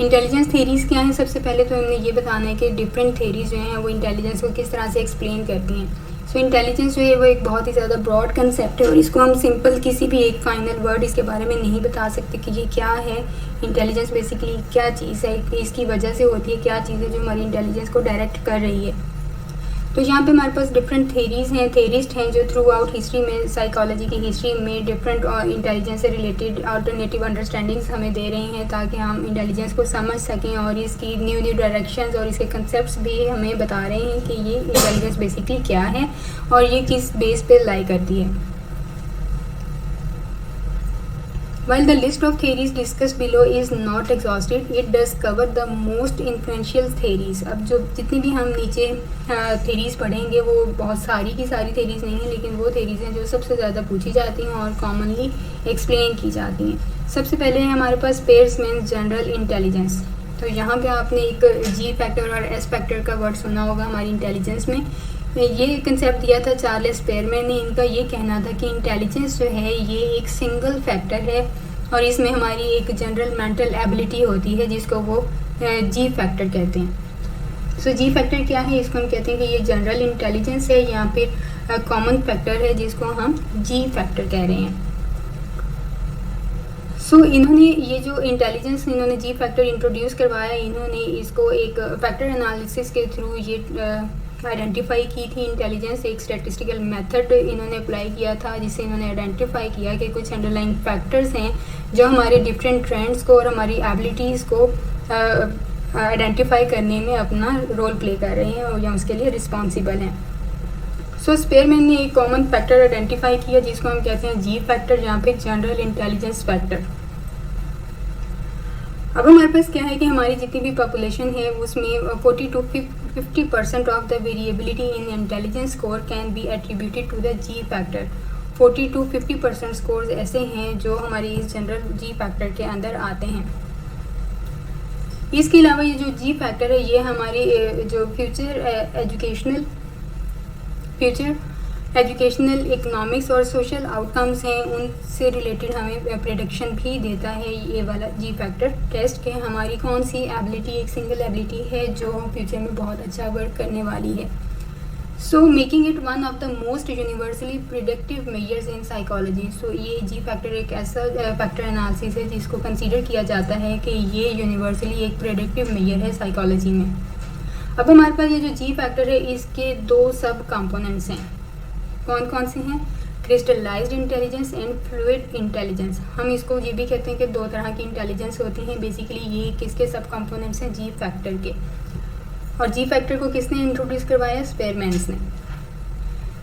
Intelligence theories क्या हैं? सबसे पहले तो हमने ये बताना है कि डिफरेंट थेरीज़ जो हैं वो इंटेलिजेंस को किस तरह से एक्सप्लेन करती हैं। सो इंटेलिजेंस जो है वो एक बहुत ही ज़्यादा ब्रॉड कंसेप्ट है और इसको हम सिंपल किसी भी एक फाइनल वर्ड इसके बारे में नहीं बता सकते कि ये क्या है। इंटेलिजेंस बेसिकली क्या चीज़ है, इसकी वजह से होती है, क्या चीज़ है जो हमारी इंटेलिजेंस को डायरेक्ट कर रही है। तो यहाँ पे हमारे पास डिफरेंट थेरीज़ हैं, थेरिस्ट हैं जो थ्रू आउट हिस्ट्री में, साइकोलॉजी की हिस्ट्री में डिफरेंट और इंटेलिजेंस से रिलेटेड अल्टरनेटिव अंडरस्टैंडिंग्स हमें दे रहे हैं ताकि हम इंटेलिजेंस को समझ सकें और इसकी न्यू न्यू डायरेक्शंस और इसके कंसेप्ट्स भी हमें बता रहे हैं कि ये इंटेलिजेंस बेसिकली क्या है और ये किस बेस पे लाई करती है। While the list of theories discussed below is not exhaustive, it does cover the most influential theories. अब जो जितनी भी हम नीचे theories पढ़ेंगे वो बहुत सारी की सारी theories नहीं हैं, लेकिन वो theories हैं जो सबसे ज़्यादा पूछी जाती हैं और commonly explain की जाती हैं। सबसे पहले है हमारे पास Spearman's जनरल इंटेलिजेंस। तो यहाँ पे आपने एक जी फैक्टर और एस फैक्टर का वर्ड सुना होगा हमारी इंटेलिजेंस में। ये कंसेप्ट दिया था चार्ल्स स्पेयरमैन ने। इनका ये कहना था कि इंटेलिजेंस जो है ये एक सिंगल फैक्टर है और इसमें हमारी एक जनरल मेंटल एबिलिटी होती है जिसको वो जी फैक्टर कहते हैं। सो जी फैक्टर क्या है? इसको हम कहते हैं कि ये जनरल इंटेलिजेंस है, यहाँ पे कॉमन फैक्टर है जिसको हम जी फैक्टर कह रहे हैं। सो इन्होंने ये जो इंटेलिजेंस इन्होंने जी फैक्टर इंट्रोड्यूस करवाया, इन्होंने इसको एक फैक्टर एनालिसिस के थ्रू ये आइडेंटिफाई की थी। इंटेलिजेंस एक स्टैटिस्टिकल मेथड इन्होंने अप्लाई किया था जिससे इन्होंने आइडेंटिफाई किया कि कुछ अंडरलाइंग फैक्टर्स हैं जो हमारे डिफरेंट ट्रेंड्स को और हमारी एबिलिटीज़ को आइडेंटिफाई करने में अपना रोल प्ले कर रहे हैं और या उसके लिए रिस्पॉन्सिबल हैं। सो स्पेयरमैन ने एक कॉमन फैक्टर आइडेंटिफाई किया जिसको हम कहते हैं जी फैक्टर, जहाँ पे जनरल इंटेलिजेंस फैक्टर। अब हमारे पास क्या है कि हमारी जितनी भी पॉपुलेशन है उसमें 40 to 50% of the variability in intelligence score can be attributed to the G factor. 40 to 50% scores ऐसे हैं जो हमारी इस जनरल जी फैक्टर के अंदर आते हैं। इसके अलावा ये जो जी फैक्टर है ये हमारी जो फ्यूचर एजुकेशनल, इकोनॉमिक्स और सोशल आउटकम्स हैं उनसे रिलेटेड हमें प्रेडिक्शन भी देता है ये वाला जी फैक्टर टेस्ट के हमारी कौन सी एबिलिटी, एक सिंगल एबिलिटी है जो फ्यूचर में बहुत अच्छा वर्क करने वाली है। So making it one of the most universally predictive measures in psychology. So ये जी फैक्टर एक ऐसा फैक्टर एनालिसिस है जिसको कंसीडर किया जाता है कि ये यूनिवर्सली एक प्रिडिक्टिव मेजर है साइकोलॉजी में। अब हमारे पास ये जो जी फैक्टर है इसके दो सब कंपोनेंट्स हैं। कौन कौन से हैं? Crystallised intelligence and fluid intelligence. हम इसको ये भी कहते हैं कि दो तरह की इंटेलिजेंस होती हैं। बेसिकली ये किसके सब कंपोनेंट्स हैं? जी फैक्टर के। और जी फैक्टर को किसने इंट्रोड्यूस करवाया? स्पेयरमैन्स ने।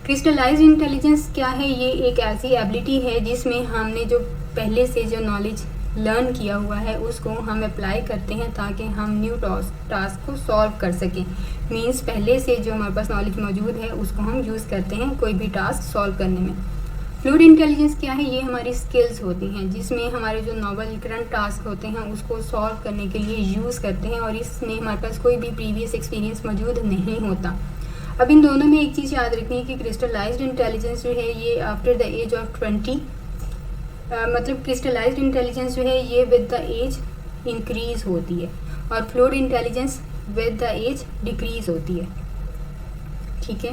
क्रिस्टलाइज्ड इंटेलिजेंस क्या है? ये एक ऐसी एबिलिटी है जिसमें हमने जो पहले से जो नॉलेज लर्न किया हुआ है उसको हम अप्लाई करते हैं ताकि हम न्यू टास्क को सॉल्व कर सकें। मींस पहले से जो हमारे पास नॉलेज मौजूद है उसको हम यूज़ करते हैं कोई भी टास्क सॉल्व करने में। फ्लूइड इंटेलिजेंस क्या है? ये हमारी स्किल्स होती हैं जिसमें हमारे जो नॉवल करंट टास्क होते हैं उसको सॉल्व करने के लिए यूज़ करते हैं और इसमें हमारे पास कोई भी प्रीवियस एक्सपीरियंस मौजूद नहीं होता। अब इन दोनों में एक चीज़ याद रखनी है कि क्रिस्टलाइज्ड इंटेलिजेंस जो है ये आफ्टर द एज ऑफ 20 मतलब क्रिस्टलाइज्ड इंटेलिजेंस जो है ये विद द एज इंक्रीज होती है और fluid intelligence with the age decrease होती है। ठीक है,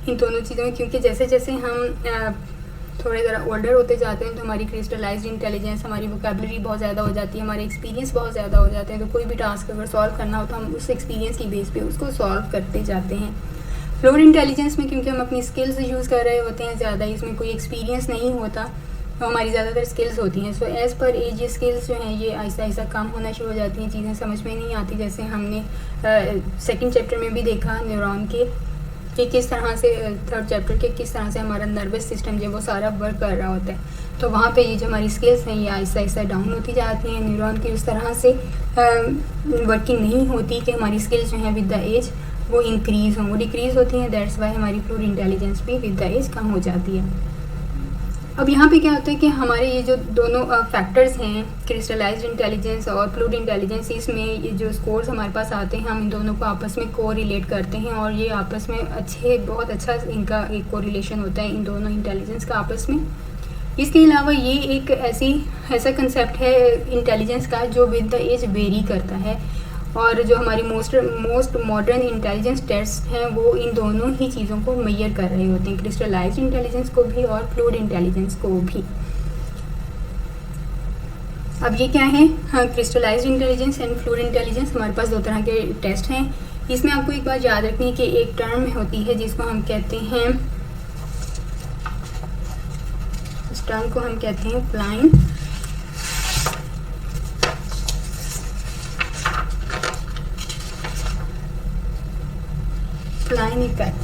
इन दोनों चीज़ों में क्योंकि जैसे जैसे हम थोड़े ज़रा ओल्डर होते जाते हैं तो हमारी क्रिस्टलाइज्ड इंटेलिजेंस, हमारी वोकैबुलरी बहुत ज़्यादा हो जाती है, हमारे एक्सपीरियंस बहुत ज़्यादा हो जाते हैं। तो कोई भी टास्क अगर सॉल्व करना हो तो हम उस एक्सपीरियंस की बेस पे उसको सॉल्व करते जाते हैं। फ्लूइड इंटेलिजेंस में क्योंकि हम अपनी स्किल्स यूज़ कर रहे होते हैं ज़्यादा, इसमें कोई एक्सपीरियंस नहीं होता तो हमारी ज़्यादातर स्किल्स होती हैं। सो एज़ पर एज ये स्किल्स जो हैं ये आहिस्ता आहिस्ता कम होना शुरू हो जाती हैं, चीज़ें समझ में नहीं आती। जैसे हमने सेकंड चैप्टर में भी देखा न्यूरॉन के कि किस तरह से, थर्ड चैप्टर के किस तरह से हमारा नर्वस सिस्टम जो वो सारा वर्क कर रहा होता है। तो वहाँ पे ये जो हमारी स्किल्स हैं ये आहिस्ता आहिस्ता डाउन होती जाती हैं। न्यूरॉन की उस तरह से वर्किंग नहीं होती कि हमारी स्किल्स जो हैं विद द एज वो इंक्रीज़ हों, वो डिक्रीज़ होती हैं। दैट्स वाई हमारी फ्लूइड इंटेलिजेंस भी विद द एज कम हो जाती है। अब यहाँ पे क्या होता है कि हमारे ये जो दोनों फैक्टर्स हैं क्रिस्टलाइज्ड इंटेलिजेंस और फ्लूइड इंटेलिजेंस, इसमें ये जो स्कोर्स हमारे पास आते हैं हम इन दोनों को आपस में को रिलेट करते हैं और ये आपस में बहुत अच्छा इनका एक को रिलेशन होता है इन दोनों इंटेलिजेंस का आपस में। इसके अलावा ये एक ऐसा कंसेप्ट है इंटेलिजेंस का जो विद द एज वेरी करता है, और जो हमारी मोस्ट मॉडर्न इंटेलिजेंस टेस्ट हैं वो इन दोनों ही चीज़ों को मेजर कर रहे होते हैं, क्रिस्टलाइज्ड इंटेलिजेंस को भी और फ्लूइड इंटेलिजेंस को भी। अब ये क्या है, हाँ, crystallised intelligence and fluid intelligence, हमारे पास दो तरह के टेस्ट हैं। इसमें आपको एक बात याद रखनी है कि एक टर्म होती है जिसको हम कहते हैं, इस टर्म को हम कहते हैं फ्लाइन इफेक्ट।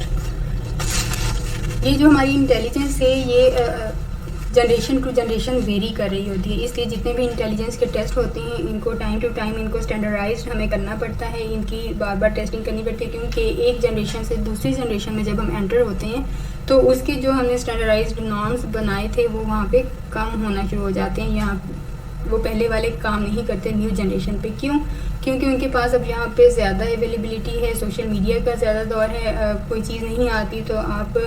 ये जो हमारी इंटेलिजेंस है ये जनरेशन टू जनरेशन वेरी कर रही होती है, इसलिए जितने भी इंटेलिजेंस के टेस्ट होते हैं इनको टाइम टू टाइम इनको स्टैंडर्डाइज्ड हमें करना पड़ता है, इनकी बार बार टेस्टिंग करनी पड़ती है, क्योंकि एक जनरेशन से दूसरी जनरेशन में जब हम एंटर होते हैं तो उसके जो हमने स्टैंडर्डाइज्ड नॉर्म्स बनाए थे वो वहाँ पे कम होना शुरू हो जाते हैं, यहाँ वो पहले वाले काम नहीं करते न्यू जनरेशन पे। क्यों? क्योंकि उनके पास अब यहाँ पे ज़्यादा अवेलेबिलिटी है, सोशल मीडिया का ज़्यादा दौर है, कोई चीज़ नहीं आती तो आप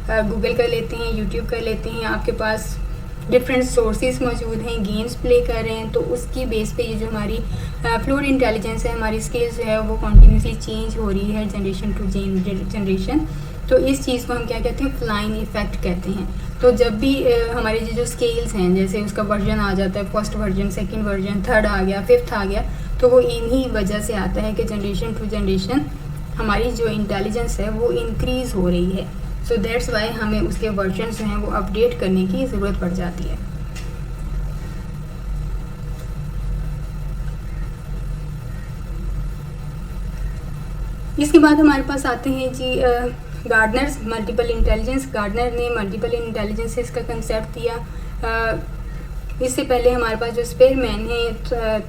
गूगल कर लेते हैं, यूट्यूब कर लेते हैं, आपके पास डिफरेंट सोर्सेज मौजूद हैं, गेम्स प्ले कर रहे हैं, तो उसकी बेस पे ये जो हमारी फ्लूइड इंटेलिजेंस है, हमारी स्किल्स जो है वो कॉन्टीन्यूसली चेंज हो रही है जनरेशन टू जनरेशन। तो इस चीज़ को हम क्या कहते हैं, फ्लाइन इफेक्ट कहते हैं। तो जब भी हमारे जो स्केल्स हैं, जैसे उसका वर्जन आ जाता है, first version, second version, third आ गया, फिफ्थ आ गया, तो वो इन्हीं वजह से आता है कि जनरेशन टू जनरेशन हमारी जो इंटेलिजेंस है वो इंक्रीज़ हो रही है। सो दैट्स वाई हमें उसके वर्जन जो हैं वो अपडेट करने की ज़रूरत पड़ जाती है। इसके बाद हमारे पास आते हैं जी गार्डनर्स मल्टीपल इंटेलिजेंस। गार्डनर ने मल्टीपल इंटेलिजेंसेस का कंसेप्ट दिया। इससे पहले हमारे पास जो स्पेयरमैन है,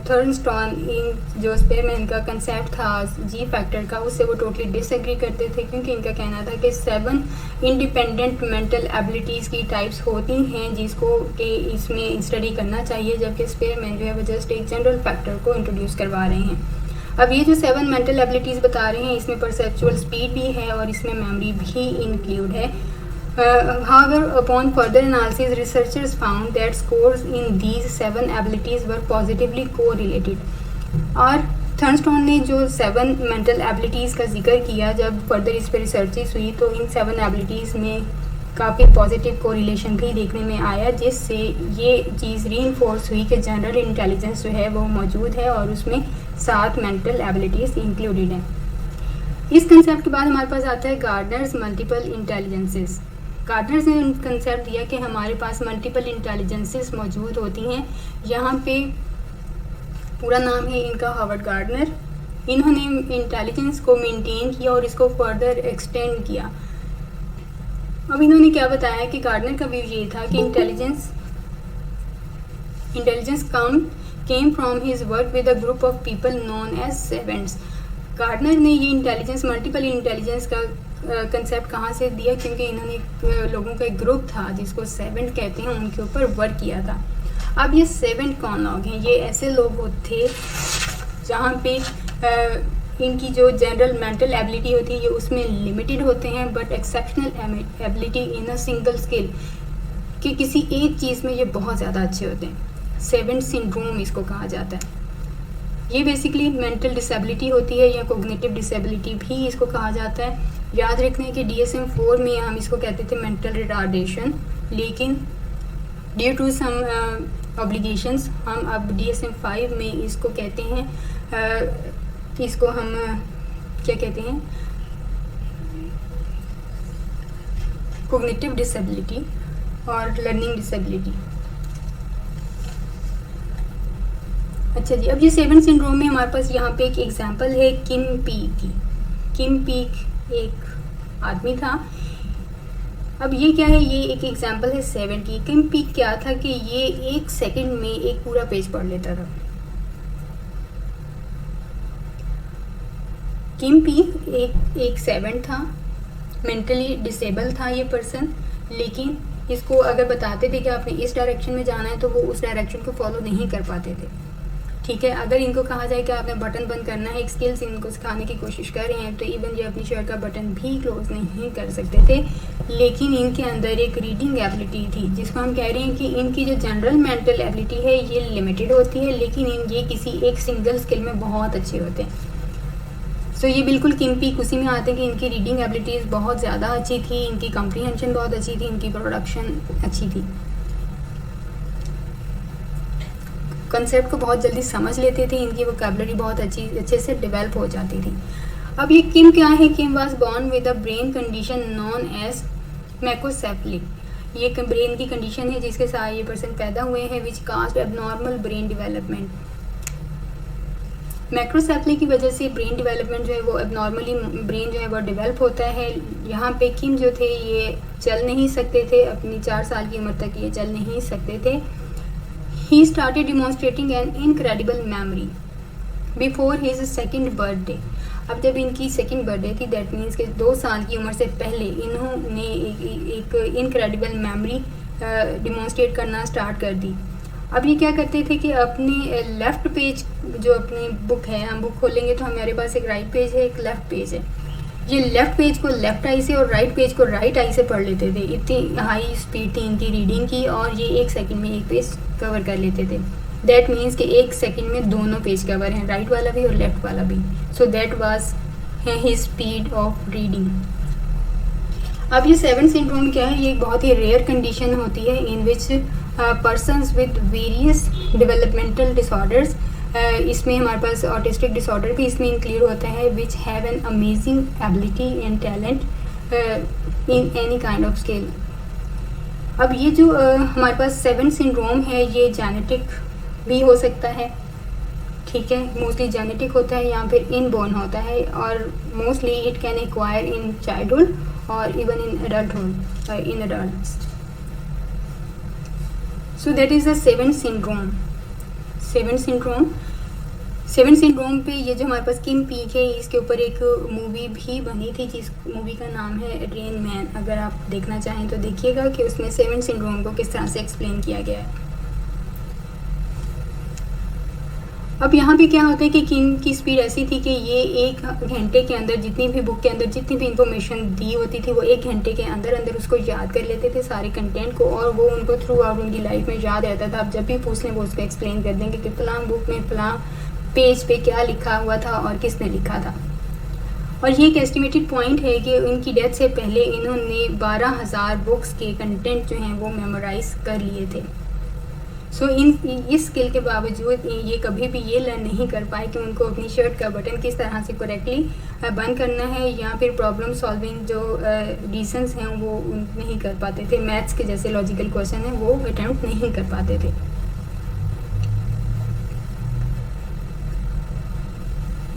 थर्नस्टॉन, इन जो स्पेयरमैन का कंसेप्ट था जी फैक्टर का, उससे वो टोटली डिसएग्री करते थे, क्योंकि इनका कहना था कि 7 इंडिपेंडेंट मेंटल एबिलिटीज़ की टाइप्स होती हैं जिसको कि इसमें स्टडी करना चाहिए, जबकि स्पेयरमैन जो है वो जस्ट एक जनरल फैक्टर को इंट्रोड्यूस करवा रहे हैं। अब ये जो 7 मेंटल एबिलिटीज़ बता रहे हैं इसमें परसेप्चुअल स्पीड भी है और इसमें मेमोरी भी इंक्लूड है। However, upon further analysis, researchers found that scores in these 7 abilities were positively correlated. और थर्नस्टॉन ने जो 7 मेंटल एबिलिटीज़ का जिक्र किया, जब फर्दर इस पर रिसर्चेस हुई तो इन 7 एबिलिटीज़ में काफ़ी पॉजिटिव कोरिलेशन भी देखने में आया, जिससे ये चीज़ रीइंफोर्स हुई कि जनरल इंटेलिजेंस जो है वो मौजूद है और उसमें 7 मेंटल एबिलिटीज़ इंक्लूडेड हैं। इस कंसेप्ट के बाद हमारे पास आता है गार्डनर्स मल्टीपल इंटेलिजेंसेस। गार्डनर्स ने कंसेप्ट दिया कि हमारे पास मल्टीपल इंटेलिजेंसेस मौजूद होती हैं। यहाँ पे पूरा नाम है इनका हावर्ड गार्डनर। इन्होंने इंटेलिजेंस को मेंटेन किया और इसको फर्दर एक्सटेंड किया। अब इन्होंने क्या बताया कि गार्डनर का व्यू ये था कि intelligence came from his work with a group of people known as savants. Gardner ने ये इंटेलिजेंस, मल्टीपल इंटेलिजेंस का कंसेप्ट कहाँ से दिया, क्योंकि इन्होंने लोगों का एक ग्रुप था जिसको सेवेंट कहते हैं, उनके ऊपर वर्क किया था। अब ये सेवेंट कौन लोग हैं? ये ऐसे लोग थे जहाँ पे इनकी जो जनरल मेंटल एबिलिटी होती है ये उसमें लिमिटेड होते हैं, but exceptional ability in a single skill, कि किसी एक चीज़ में ये बहुत ज़्यादा अच्छे होते हैं। सेवेंट सिंड्रोम इसको कहा जाता है। ये बेसिकली मेंटल डिसेबिलिटी होती है या कोग्निटिव डिसेबिलिटी भी इसको कहा जाता है। याद रखना कि DSM-4 में हम इसको कहते थे मेंटल रिटार्डेशन, लेकिन ड्यू टू सम ऑब्लिगेशंस हम अब DSM-5 में इसको कहते हैं, इसको हम क्या कहते हैं, कोग्निटिव डिसेबिलिटी और लर्निंग डिसेबिलिटी। अच्छा जी, अब ये सेवेंट सिंड्रोम में हमारे पास यहाँ पे एक एग्जांपल है किम पीक की। किम पीक एक आदमी था। अब ये क्या है, ये एक एग्जांपल है 7 की। किम पीक क्या था कि ये 1 सेकंड में एक पूरा पेज पढ़ लेता था। किम पीक एक 7 था, मेंटली डिसेबल था ये पर्सन, लेकिन इसको अगर बताते थे कि आपने इस डायरेक्शन में जाना है तो वो उस डायरेक्शन को फॉलो नहीं कर पाते थे। ठीक है। अगर इनको कहा जाए कि आपने बटन बंद करना है, एक स्किल्स इनको सिखाने की कोशिश कर रहे हैं, तो इवन ये अपनी शर्ट का बटन भी क्लोज नहीं कर सकते थे। लेकिन इनके अंदर एक रीडिंग एबिलिटी थी, जिसको हम कह रहे हैं कि इनकी जो जनरल मेंटल एबिलिटी है ये लिमिटेड होती है, लेकिन ये किसी एक सिंगल स्किल में बहुत अच्छे होते हैं। सो ये बिल्कुल किंग पीक उसी में आते हैं कि इनकी रीडिंग एबिलिटीज़ बहुत ज़्यादा अच्छी थी, इनकी कम्प्रीहेंशन बहुत अच्छी थी, इनकी प्रोडक्शन अच्छी थी, कंसेप्ट को बहुत जल्दी समझ लेते थे, इनकी वोकैबुलरी बहुत अच्छे से डेवलप हो जाती थी। अब ये किम क्या है? Kim was born with a brain condition known as macrocephaly. ये ब्रेन की कंडीशन है जिसके साथ ये पर्सन पैदा हुए हैं, which cast abnormal brain development. Macrocephaly की वजह से ब्रेन डेवलपमेंट जो है वो एबनॉर्मली ब्रेन जो है वो डेवलप होता है। यहाँ पे किम जो थे ये चल नहीं सकते थे, अपनी 4 साल की उम्र तक ये चल नहीं सकते थे। He started demonstrating an incredible memory before his second birthday। अब जब इनकी सेकंड बर्थडे थी, दैट मीन्स के 2 साल की उम्र से पहले इन्होंने एक इनक्रेडिबल मेमोरी डिमॉन्स्ट्रेट करना स्टार्ट कर दी। अब ये क्या करते थे कि अपने लेफ़्ट पेज, जो अपनी बुक है, हम बुक खोलेंगे तो हमारे पास एक राइट पेज है, एक लेफ़्ट पेज है। ये लेफ़्ट पेज को लेफ़्ट आई से और राइट पेज को राइट आई से पढ़ लेते थे। इतनी हाई स्पीड थी इनकी रीडिंग की, और ये 1 सेकंड में एक पेज कवर कर लेते थे। दैट मीन्स कि 1 सेकंड में दोनों पेज कवर हैं, राइट वाला भी और लेफ़्ट वाला भी। So that was his speed of reading. अब ये 7 सिंड्रोम क्या है? ये एक बहुत ही रेयर कंडीशन होती है in which persons with various developmental disorders, इसमें हमारे पास ऑटिस्टिक डिसऑर्डर भी इसमें इंक्लूड होता है, which have an amazing ability and talent in any kind of skill. अब ये जो हमारे पास 7 सिंड्रोम है ये जेनेटिक भी हो सकता है, ठीक है, मोस्टली जेनेटिक होता है या फिर इनबॉर्न होता है, और mostly it can acquire in childhood और even in adulthood in adults. So that is the 7 syndrome. 7 syndrome पे ये जो हमारे पास किम पीक है, इसके ऊपर एक मूवी भी बनी थी जिस मूवी का नाम है रेन मैन। अगर आप देखना चाहें तो देखिएगा कि उसमें 7 सिंड्रोम को किस तरह से एक्सप्लेन किया गया है। अब यहाँ पे क्या होता है कि किम की स्पीड ऐसी थी कि ये 1 घंटे के अंदर जितनी भी बुक के अंदर जितनी भी इंफॉर्मेशन दी होती थी वो 1 घंटे के अंदर अंदर उसको याद कर लेते थे सारे कंटेंट को, और वो उनको थ्रू आउट उनकी लाइफ में याद रहता था। आप जब भी पूछ लें वो उसको एक्सप्लेन कर देंगे कि फलां बुक में फलां पेज पे क्या लिखा हुआ था और किसने लिखा था। और ये एक एस्टिमेटेड पॉइंट है कि उनकी डेथ से पहले इन्होंने 12,000 बुक्स के कंटेंट जो हैं वो मेमोराइज कर लिए थे। सो इस स्किल के बावजूद ये कभी भी ये लर्न नहीं कर पाए कि उनको अपनी शर्ट का बटन किस तरह से करेक्टली बंद करना है, या फिर प्रॉब्लम सॉल्विंग जो रीजंस हैं वो नहीं कर पाते थे। मैथ्स के जैसे लॉजिकल क्वेश्चन है वो अटैम्प्ट नहीं कर पाते थे।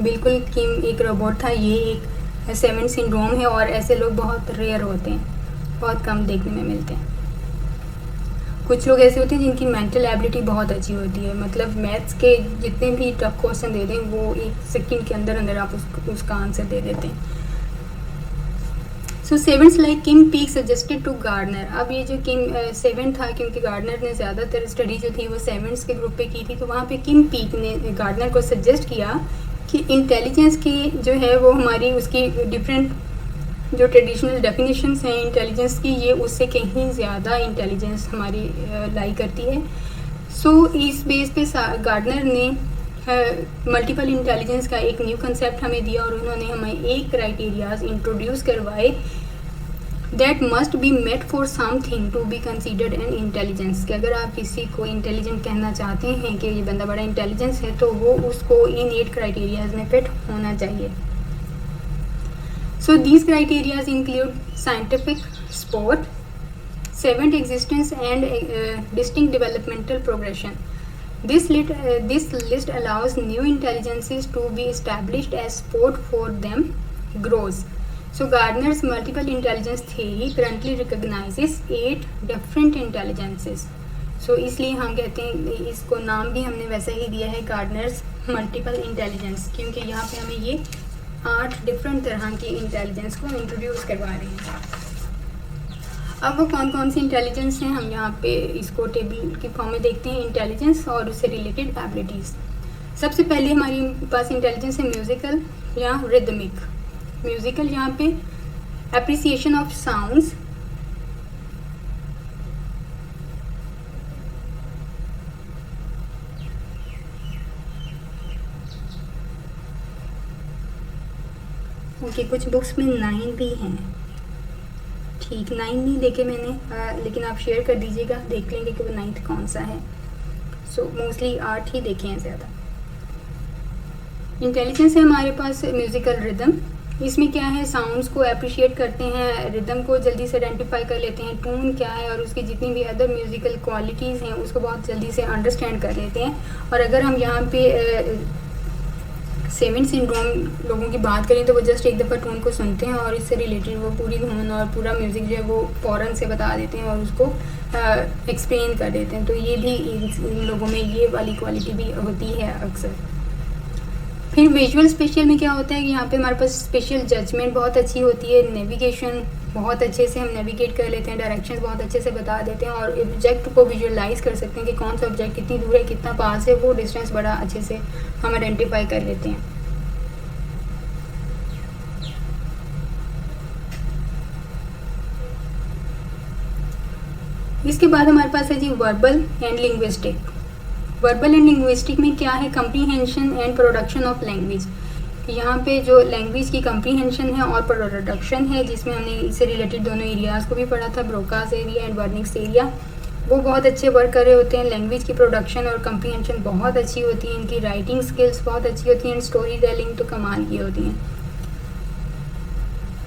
बिल्कुल किम एक रोबोट था। ये एक 7 सिंड्रोम है और ऐसे लोग बहुत रेयर होते हैं, बहुत कम देखने में मिलते हैं। कुछ लोग ऐसे होते हैं जिनकी मेंटल एबिलिटी बहुत अच्छी होती है, मतलब मैथ्स के जितने भी टफ क्वेश्चन दे दें वो 1 सेकंड के अंदर अंदर आप उसका आंसर दे देते हैं। So 7 like Kim Peek suggested to Gardner. अब ये जो किम 7 था, क्योंकि गार्डनर ने ज़्यादातर स्टडी जो थी वो 7 के ग्रुप पे की थी, तो वहाँ पे किम पीक ने गार्डनर को सजेस्ट किया कि इंटेलिजेंस की जो है वो हमारी उसकी डिफरेंट जो ट्रेडिशनल डेफिनेशंस हैं इंटेलिजेंस की, ये उससे कहीं ज़्यादा इंटेलिजेंस हमारी लाई करती है। सो इस बेस पे गार्डनर ने मल्टीपल इंटेलिजेंस का एक न्यू कंसेप्ट हमें दिया, और उन्होंने हमें 1 क्राइटेरियाज इंट्रोड्यूस करवाए that must be met for something to be considered an intelligence. कि अगर आप किसी को इंटेलिजेंट कहना चाहते हैं कि ये बंदा बड़ा इंटेलिजेंस है, तो वो उसको इन 8 क्राइटेरियाज में फिट होना चाहिए। So these criteria include scientific, sport, servant existence, and distinct developmental progression. This list allows new intelligences to be established as sport for them grows. So Gardner's multiple intelligence theory currently recognizes 8 different intelligences. So इसलिए हम कहते हैं, इसको नाम भी हमने वैसा ही दिया है गार्डनर्स मल्टीपल इंटेलिजेंस, क्योंकि यहाँ पे हमें ये 8 डिफरेंट तरह की इंटेलिजेंस को इंट्रोड्यूस करवा रहे हैं। अब वो कौन कौन सी इंटेलिजेंस हैं हम यहाँ पे इसको टेबल की फॉर्म में देखते हैं। इंटेलिजेंस और उससे रिलेटेड एबिलिटीज़। सबसे पहले हमारी पास इंटेलिजेंस है म्यूज़िकल या रिदमिक। म्यूज़िकल यहाँ पे एप्रिसिएशन ऑफ साउंड्स, ओके कुछ बुक्स में 9 भी हैं, ठीक 9 नहीं देखे मैंने, लेकिन आप शेयर कर दीजिएगा, देख लेंगे कि वो 9th कौन सा है। सो मोस्टली 8 ही देखे हैं ज़्यादा। इंटेलिजेंस है हमारे पास म्यूज़िकल रिदम। इसमें क्या है, साउंड्स को अप्रिशिएट करते हैं, रिदम को जल्दी से आइडेंटिफाई कर लेते हैं, टून क्या है और उसकी जितनी भी अदर म्यूज़िकल क्वालिटीज़ हैं उसको बहुत जल्दी से अंडरस्टैंड कर लेते हैं। और अगर हम यहाँ पे सेवन सिंड्रोम लोगों की बात करें तो वो जस्ट एक दफ़ा टून को सुनते हैं और इससे रिलेटेड वो पूरी धुन और पूरा म्यूज़िक जो है वो फ़ौरन से बता देते हैं और उसको एक्सप्लेन कर देते हैं। तो ये भी इन लोगों में ये वाली क्वालिटी भी होती है अक्सर। फिर विजुअल स्पेशल में क्या होता है कि यहाँ पे हमारे पास स्पेशल जजमेंट बहुत अच्छी होती है, नेविगेशन बहुत अच्छे से हम नेविगेट कर लेते हैं, डायरेक्शंस बहुत अच्छे से बता देते हैं और ऑब्जेक्ट को विजुअलाइज कर सकते हैं कि कौन सा ऑब्जेक्ट कितनी दूर है, कितना पास है, वो डिस्टेंस बड़ा अच्छे से हम आइडेंटिफाई कर लेते हैं। इसके बाद हमारे पास है जी verbal and linguistic. Verbal and linguistic में क्या है, comprehension and production of language. यहाँ पे जो लैंग्वेज की कंप्रीहेंशन है और प्रोडक्शन है, जिसमें हमने इससे रिलेटेड दोनों एरियाज़ को भी पढ़ा था, Broca's area and Wernicke's area, वो बहुत अच्छे वर्क कर रहे होते हैं। लैंग्वेज की प्रोडक्शन और कंप्रीहेंशन बहुत अच्छी होती है, इनकी राइटिंग स्किल्स बहुत अच्छी होती हैं, स्टोरी टेलिंग तो कमाल की होती हैं।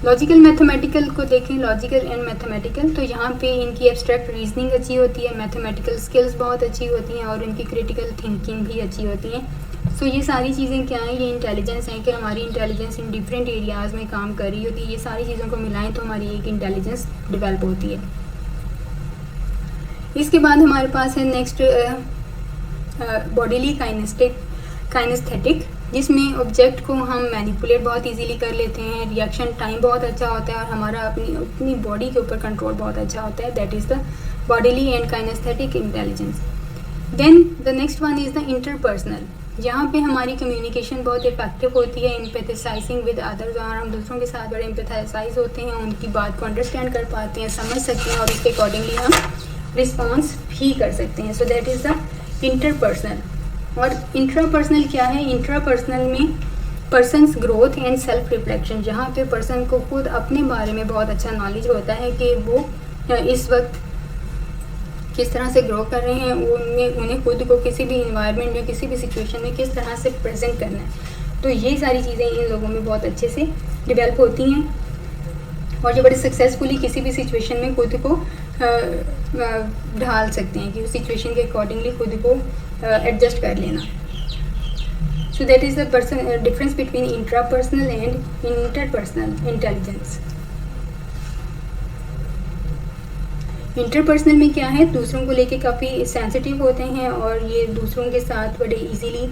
लॉजिकल मैथमेटिकल को देखें, लॉजिकल एंड मैथमेटिकल, तो यहाँ पे इनकी एब्स्ट्रैक्ट रीजनिंग अच्छी होती है, मैथमेटिकल स्किल्स बहुत अच्छी होती हैं और इनकी क्रिटिकल थिंकिंग भी अच्छी होती हैं। सो ये सारी चीज़ें क्या हैं, ये इंटेलिजेंस हैं कि हमारी इंटेलिजेंस इन डिफरेंट एरियाज़ में काम कर रही होती है। ये सारी चीज़ों को मिलाएं तो हमारी एक इंटेलिजेंस डेवलप होती है। इसके बाद हमारे पास है नेक्स्ट बॉडीली काइनेस्थेटिक, जिसमें ऑब्जेक्ट को हम मैनिपुलेट बहुत इजीली कर लेते हैं, रिएक्शन टाइम बहुत अच्छा होता है और हमारा अपनी बॉडी के ऊपर कंट्रोल बहुत अच्छा होता है। That is the bodily and kinesthetic intelligence. Then the next one is the interpersonal. यहाँ पे हमारी कम्युनिकेशन बहुत इफेक्टिव होती है, एम्पैथसाइजिंग विद अदर्स, और हम दूसरों के साथ बड़े एम्पैथसाइज होते हैं, उनकी बात को अंडरस्टैंड कर पाते हैं, समझ सकते हैं और उसके अकॉर्डिंगली हम रिस्पॉन्स भी कर सकते हैं। सो दैट इज़ द इंटरपर्सनल। और इंट्रापर्सनल क्या है, इंट्रापर्सनल में persons growth and self reflection, जहाँ पे पर्सन को खुद अपने बारे में बहुत अच्छा नॉलेज होता है कि वो इस वक्त किस तरह से ग्रो कर रहे हैं, उन्हें खुद को किसी भी इन्वायरमेंट में किसी भी सिचुएशन में किस तरह से प्रेजेंट करना है। तो ये सारी चीज़ें इन लोगों में बहुत अच्छे से डेवलप होती हैं और जो बड़े सक्सेसफुली किसी भी सिचुएशन में खुद को ढाल सकते हैं कि उस सिचुएशन के अकॉर्डिंगली खुद को एडजस्ट कर लेना। सो that is the difference between intrapersonal and interpersonal intelligence. Interpersonal में क्या है, दूसरों को लेके काफ़ी सेंसिटिव होते हैं और ये दूसरों के साथ बड़े इजीली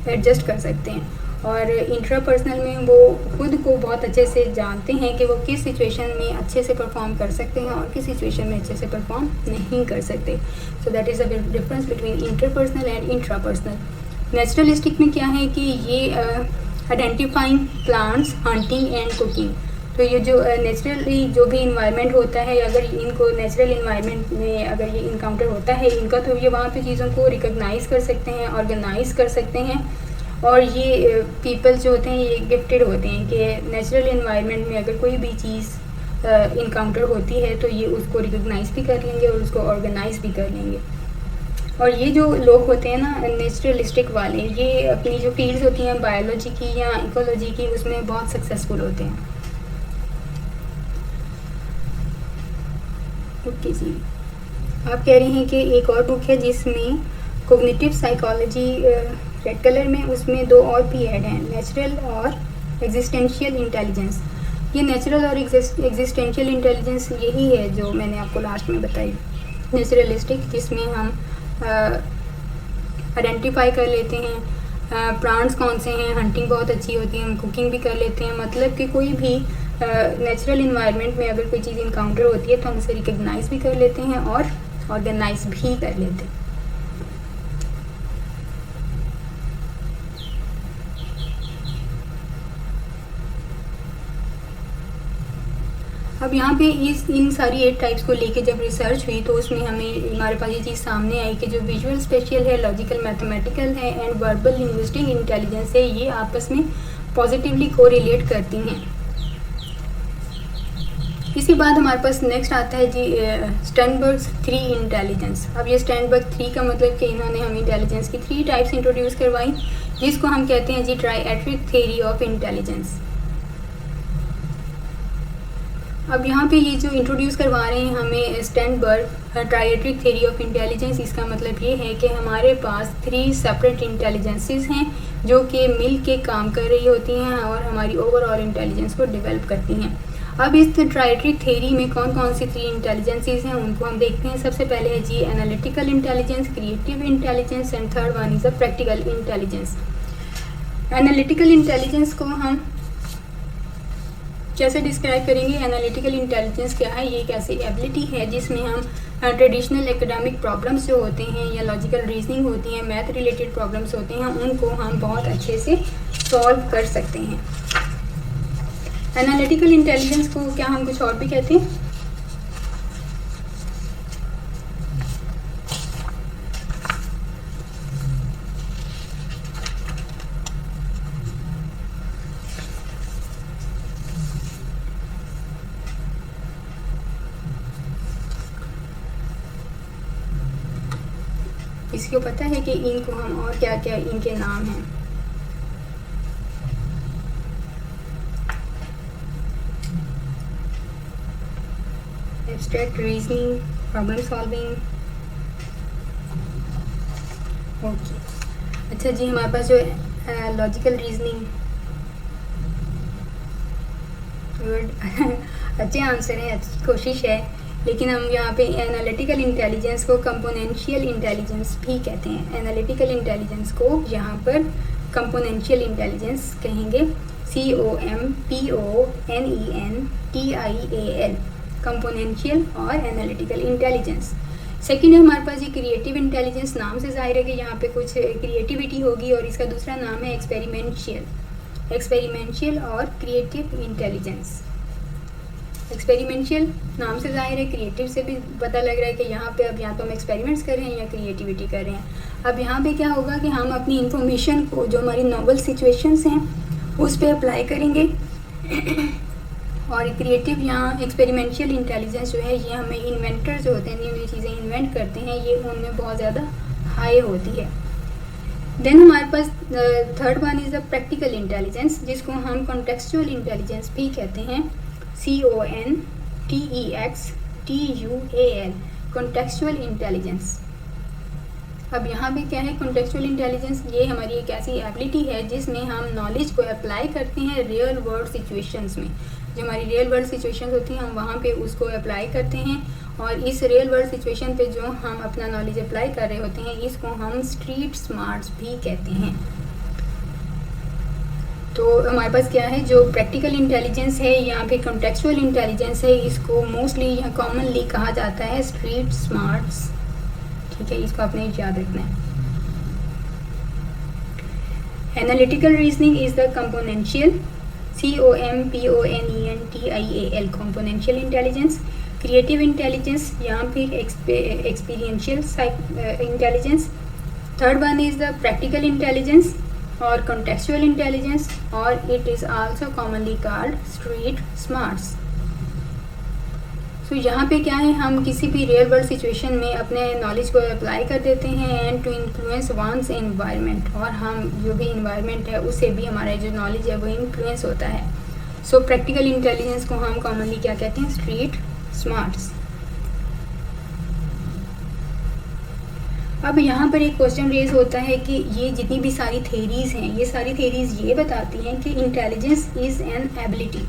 एडजस्ट कर सकते हैं। और इंट्रापर्सनल में वो खुद को बहुत अच्छे से जानते हैं कि वो किस सिचुएशन में अच्छे से परफॉर्म कर सकते हैं और किस सिचुएशन में अच्छे से परफॉर्म नहीं कर सकते। सो that is the difference between interpersonal and intrapersonal. Naturalistic में क्या है कि ये identifying plants, hunting and cooking. तो ये जो नेचुरली जो भी इन्वायरमेंट होता है, अगर इनको नेचुरल इन्वायरमेंट में अगर ये इनकाउंटर होता है इनका, तो ये वहाँ पे चीज़ों को रिकॉग्नाइज कर सकते हैं, ऑर्गेनाइज कर सकते हैं। और ये पीपल जो होते हैं ये गिफ्टेड होते हैं कि नेचुरल इन्वायरमेंट में अगर कोई भी चीज़ इनकाउंटर होती है तो ये उसको रिकॉग्नाइज भी कर लेंगे और उसको ऑर्गेनाइज भी कर लेंगे। और ये जो लोग होते हैं ना नेचुरलिस्टिक वाले, ये अपनी जो फील्ड्स होती हैं बायोलॉजी की या इकोलॉजी की, उसमें बहुत सक्सेसफुल होते हैं। ओके जी, आप कह रहे हैं कि एक और बुक है जिसमें कोग्निटिव साइकोलॉजी रेड कलर में, उसमें 2 और भी ऐड हैं, नेचुरल और एग्जिस्टेंशियल इंटेलिजेंस। ये नेचुरल और एग्जिस्टेंशियल इंटेलिजेंस यही है जो मैंने आपको लास्ट में बताई। नेचुरलिस्टिक जिसमें हम आइडेंटिफाई कर लेते हैं प्लांट्स कौन से हैं, हंटिंग बहुत अच्छी होती है, हम कुकिंग भी कर लेते हैं। मतलब कि कोई भी नेचुरल इन्वायरमेंट में अगर कोई चीज़ इनकाउंटर होती है तो हम उसे रिकग्नाइज भी कर लेते हैं और ऑर्गेनाइज भी कर लेते हैं। अब यहाँ पे इन सारी 8 टाइप्स को लेके जब रिसर्च हुई तो उसमें हमारे पास ये चीज़ सामने आई कि जो विजुअल स्पेशियल है, लॉजिकल मैथमेटिकल है एंड वर्बल लिंग्विस्टिक इंटेलिजेंस है, ये आपस में पॉजिटिवली कोरिलेट करती हैं। इसके बाद हमारे पास नेक्स्ट आता है जी स्टर्नबर्ग 3 इंटेलिजेंस। अब ये स्टर्नबर्ग 3 का मतलब कि इन्होंने हमें इंटेलिजेंस की 3 टाइप्स इंट्रोड्यूस करवाई, जिसको हम कहते हैं जी ट्राइएड्रिक थ्योरी ऑफ इंटेलिजेंस। अब यहाँ पे ये जो इंट्रोड्यूस करवा रहे हैं हमें स्टर्नबर्ग ट्राइएड्रिक थ्योरी ऑफ इंटेलिजेंस, इसका मतलब ये है कि हमारे पास 3 सेपरेट इंटेलिजेंसेस हैं जो कि मिल के काम कर रही होती हैं और हमारी ओवरऑल इंटेलिजेंस को डेवलप करती हैं। अब इस ट्राइएड्रिक थ्योरी में कौन कौन सी 3 इंटेलिजेंसेस हैं उनको हम देखते हैं। सबसे पहले है जी analytical intelligence, creative intelligence and third one is a practical intelligence. Analytical intelligence को हम कैसे डिस्क्राइब करेंगे? एनालिटिकल इंटेलिजेंस क्या है? ये एक ऐसी एबिलिटी है जिसमें हम ट्रेडिशनल एकेडमिक प्रॉब्लम्स जो होते हैं या लॉजिकल रीजनिंग होती हैं, मैथ रिलेटेड प्रॉब्लम्स होते हैं, उनको हम बहुत अच्छे से सॉल्व कर सकते हैं। एनालिटिकल इंटेलिजेंस को क्या हम कुछ और भी कहते हैं? किसी को पता है कि इनको हम और क्या क्या इनके नाम हैं? Abstract reasoning, problem solving. Okay, अच्छा जी, हमारे पास जो लॉजिकल रीजनिंग, अच्छे आंसर है, अच्छी कोशिश है, लेकिन हम यहाँ पे एनालिटिकल इंटेलिजेंस को कंपोनेंशियल इंटेलिजेंस भी कहते हैं। एनालिटिकल इंटेलिजेंस को यहाँ पर कंपोनेंशियल इंटेलिजेंस कहेंगे, COMPONENTIAL, कंपोनेंशियल और एनालिटिकल इंटेलिजेंस। सेकंड है हमारे पास ये क्रिएटिव इंटेलिजेंस। नाम से जाहिर है कि यहाँ पे कुछ क्रिएटिविटी होगी, और इसका दूसरा नाम है एक्सपेरिमेंशियल और क्रिएटिव इंटेलिजेंस। एक्सपेरिमेंशियल नाम से जाहिर है, क्रिएटिव से भी पता लग रहा है कि यहाँ पे अब या तो हम एक्सपेरिमेंट्स कर रहे हैं या क्रिएटिविटी कर रहे हैं। अब यहाँ पे क्या होगा कि हम अपनी इंफॉर्मेशन को जो हमारी नॉवल सिचुएशंस हैं उस पर अप्लाई करेंगे, और क्रिएटिव या एक्सपेरिमेंशियल इंटेलिजेंस जो है ये हमें इन्वेंटर जो होते हैं, न्यू न्यू चीज़ें इन्वेंट करते हैं, ये उनमें बहुत ज़्यादा हाई होती है। देन हमारे पास third one is the practical intelligence, जिसको हम कॉन्टेक्सचुअल इंटेलिजेंस भी कहते हैं, CONTEXTUAL, कॉन्टेक्सचुअल इंटेलिजेंस। अब यहाँ पे क्या है कॉन्टेक्सचुअल इंटेलिजेंस? ये हमारी एक ऐसी एबिलिटी है जिसमें हम नॉलेज को अप्लाई करते हैं रियल वर्ल्ड सिचुएशंस में। जो हमारी रियल वर्ल्ड सिचुएशंस होती हैं हम वहाँ पे उसको अप्लाई करते हैं, और इस रियल वर्ल्ड सिचुएशन पे जो हम अपना नॉलेज अप्लाई कर रहे होते हैं इसको हम स्ट्रीट स्मार्ट्स भी कहते हैं। तो हमारे पास क्या है, जो प्रैक्टिकल इंटेलिजेंस है यहाँ पे कॉन्टेक्सचुअल इंटेलिजेंस है, इसको मोस्टली यहाँ कॉमनली कहा जाता है स्ट्रीट स्मार्ट्स। ठीक है, इसको आपने याद रखना है। Analytical reasoning is the componential, COMPONENTIAL, componential intelligence. Creative intelligence यहाँ पे experiential intelligence. Third one is the practical intelligence और कॉन्टेक्सचुअल इंटेलिजेंस, और it is also commonly called street smarts. तो यहाँ पे क्या है, हम किसी भी रियल वर्ल्ड सिचुएशन में अपने नॉलेज को अप्लाई कर देते हैं and to influence one's environment, और हम जो भी इन्वायरमेंट है उससे भी हमारा जो नॉलेज है वो इन्फ्लुएंस होता है। सो प्रैक्टिकल इंटेलिजेंस को हम कॉमनली क्या कहते हैं, स्ट्रीट स्मार्ट्स। अब यहाँ पर एक क्वेश्चन रेज होता है कि ये जितनी भी सारी थेरीज हैं, ये सारी थेरीज ये बताती हैं कि intelligence is an ability.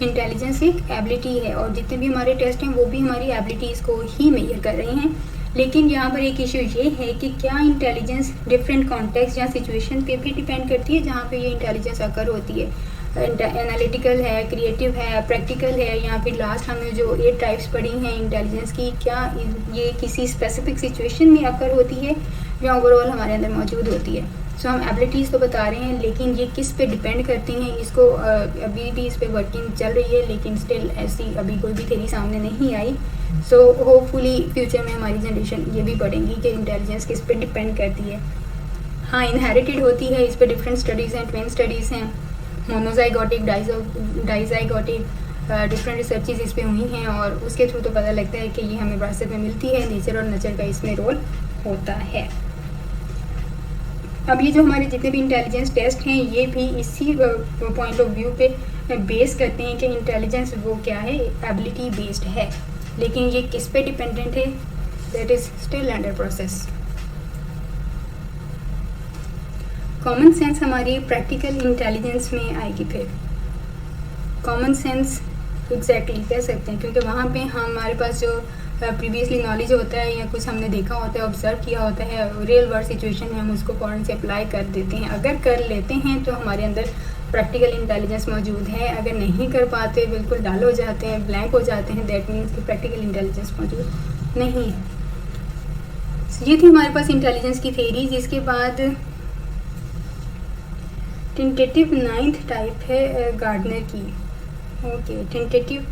Intelligence एक एबिलिटी है, और जितने भी हमारे टेस्ट हैं वो भी हमारी एबिलिटीज़ को ही मेजर कर रहे हैं। लेकिन यहाँ पर एक इशू ये है कि क्या इंटेलिजेंस डिफरेंट कॉन्टेक्स्ट या सिचुएशन पे भी डिपेंड करती है जहाँ पे ये इंटेलिजेंस अकर होती है। एनालिटिकल है, क्रिएटिव है, प्रैक्टिकल है, या फिर लास्ट हमने जो 8 टाइप्स पढ़ी हैं इंटेलिजेंस की, क्या ये किसी स्पेसिफिक सिचुएशन में अकर होती है या ओवरऑल हमारे अंदर मौजूद होती है। सो हम एबिलिटीज़ तो बता रहे हैं, लेकिन ये किस पे डिपेंड करती हैं इसको अभी भी इस पे वर्किंग चल रही है, लेकिन स्टिल ऐसी अभी कोई भी थ्योरी सामने नहीं आई। सो होपफुली फ्यूचर में हमारी जनरेशन ये भी पढ़ेंगी कि इंटेलिजेंस किस पे डिपेंड करती है। हाँ, इनहेरिटेड होती है, इस पर डिफरेंट स्टडीज़ हैं, ट्विन स्टडीज़ हैं, मोनोजाइगोटिक, डाइजाइगोटिक, डिफरेंट रिसर्चेज इस पे हुई हैं और उसके थ्रू तो पता लगता है कि ये हमें विरासत में मिलती है। नेचर और नचर का इसमें रोल होता है। अब ये जो हमारे जितने भी इंटेलिजेंस टेस्ट हैं ये भी इसी पॉइंट ऑफ व्यू पे बेस करते हैं कि इंटेलिजेंस वो क्या है, एबिलिटी बेस्ड है, लेकिन ये किस पे डिपेंडेंट है, that is still under process. Common sense हमारी प्रैक्टिकल इंटेलिजेंस में आएगी। फिर कॉमन सेंस एग्जैक्टली कह सकते हैं, क्योंकि वहाँ पे हमारे पास जो प्रीवियसली नॉलेज होता है या कुछ हमने देखा होता है, ऑब्जर्व किया होता है, रियल वर्ल्ड सिचुएशन में हम उसको फ़ौरन से अप्लाई कर देते हैं। अगर कर लेते हैं तो हमारे अंदर प्रैक्टिकल इंटेलिजेंस मौजूद है, अगर नहीं कर पाते, बिल्कुल डाल हो जाते हैं, ब्लैंक हो जाते हैं, दैट मीन्स कि प्रैक्टिकल इंटेलिजेंस मौजूद नहीं है। ये थी हमारे पास इंटेलिजेंस की थेरीज। इसके बाद टेंटेटिव 9th टाइप है गार्डनर की। ओके, टेंटेटिव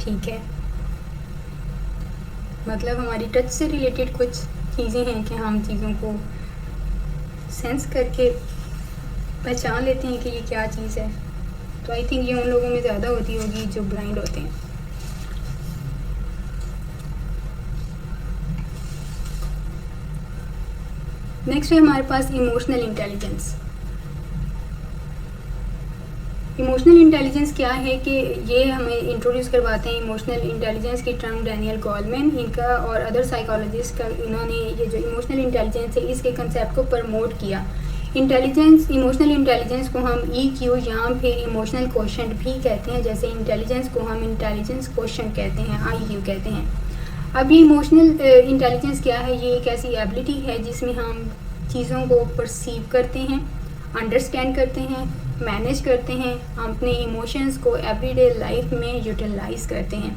ठीक है, मतलब हमारी टच से रिलेटेड कुछ चीज़ें हैं कि हम चीज़ों को सेंस करके पहचान लेते हैं कि ये क्या चीज़ है। तो आई थिंक ये उन लोगों में ज़्यादा होती होगी जो ब्लाइंड होते हैं। नेक्स्ट है हमारे पास इमोशनल इंटेलिजेंस। इमोशनल इंटेलिजेंस क्या है कि ये हमें इंट्रोड्यूस करवाते हैं इमोशनल इंटेलिजेंस की टर्म डैनियल गोलमैन, इनका और अदर साइकोलॉजिस्ट का, इन्होंने ये जो इमोशनल इंटेलिजेंस है इसके कंसेप्ट को प्रमोट किया। इमोशनल इंटेलिजेंस को हम EQ या फिर इमोशनल क्वोशंट भी कहते हैं, जैसे इंटेलिजेंस को हम इंटेलिजेंस क्वोशंट कहते हैं, IQ कहते हैं। अब ये इमोशनल इंटेलिजेंस क्या है, ये एक ऐसी एबिलिटी है जिसमें हम चीज़ों को परसीव करते हैं, अंडरस्टैंड करते हैं, मैनेज करते हैं, हम अपने इमोशंस को एवरीडे लाइफ में यूटिलाइज करते हैं।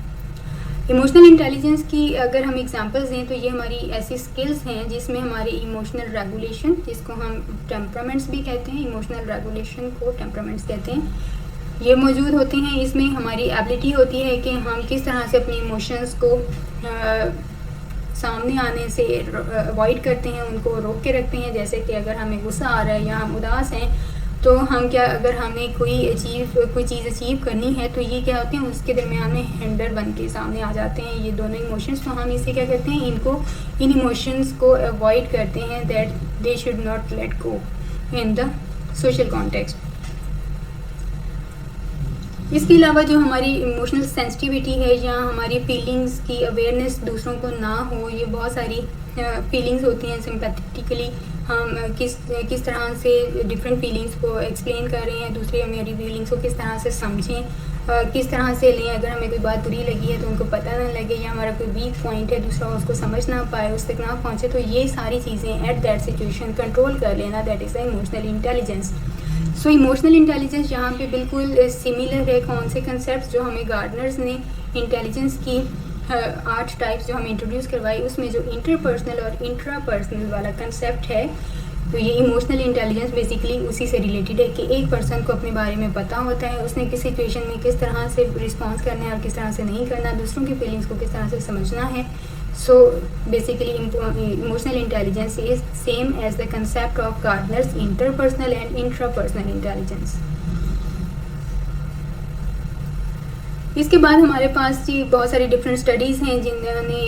इमोशनल इंटेलिजेंस की अगर हम एग्जांपल्स दें तो ये हमारी ऐसी स्किल्स हैं जिसमें हमारे इमोशनल रेगुलेशन, जिसको हम टेम्परामेंट्स भी कहते हैं, इमोशनल रेगुलेशन को टेम्परामेंट्स कहते हैं, ये मौजूद होते हैं। इसमें हमारी एबिलिटी होती है कि हम किस तरह से अपने इमोशंस को सामने आने से अवॉइड करते हैं, उनको रोक के रखते हैं। जैसे कि अगर हमें गुस्सा आ रहा है या हम उदास हैं तो हम क्या, अगर हमें कोई चीज़ अचीव करनी है तो ये क्या होते हैं, उसके दरमियान में हैंडल बन के सामने आ जाते हैं ये दोनों इमोशंस। तो हम इसे क्या करते हैं, इन इमोशंस को अवॉइड करते हैं, that they should not let go in the social context. इसके अलावा जो हमारी इमोशनल सेंसिटिविटी है या हमारी फीलिंग्स की अवेयरनेस दूसरों को ना हो, ये बहुत सारी फीलिंग्स होती हैं। सिंपैथेटिकली हम किस तरह से डिफरेंट फीलिंग्स को एक्सप्लेन कर रहे हैं, दूसरे हमारी फीलिंग्स को किस तरह से समझें, किस तरह से लें। अगर हमें कोई बात बुरी लगी है तो उनको पता ना लगे, या हमारा कोई वीक पॉइंट है दूसरा उसको समझ ना पाए, उस तक ना पहुँचे, तो ये सारी चीज़ें एट दैट सिचुएशन कंट्रोल कर लेना, that is the emotional intelligence. So emotional intelligence यहाँ पे बिल्कुल सिमिलर है। कौन से कंसेप्ट जो हमें गार्डनर्स ने इंटेलिजेंस की 8 टाइप्स जो हमें इंट्रोड्यूस करवाई, उसमें जो इंटरपर्सनल और इंट्रापर्सनल वाला कंसेप्ट है, तो ये इमोशनल इंटेलिजेंस बेसिकली उसी से रिलेटेड है कि एक पर्सन को अपने बारे में पता होता है, उसने किस सिचुएशन में किस तरह से रिस्पॉन्स करना है और किस तरह से नहीं करना, दूसरों की फीलिंग्स को किस तरह से समझना है। So basically emotional intelligence is same as the concept of Gardner's interpersonal and intrapersonal intelligence. इसके बाद हमारे पास जी बहुत सारी डिफरेंट स्टडीज़ हैं जिन्होंने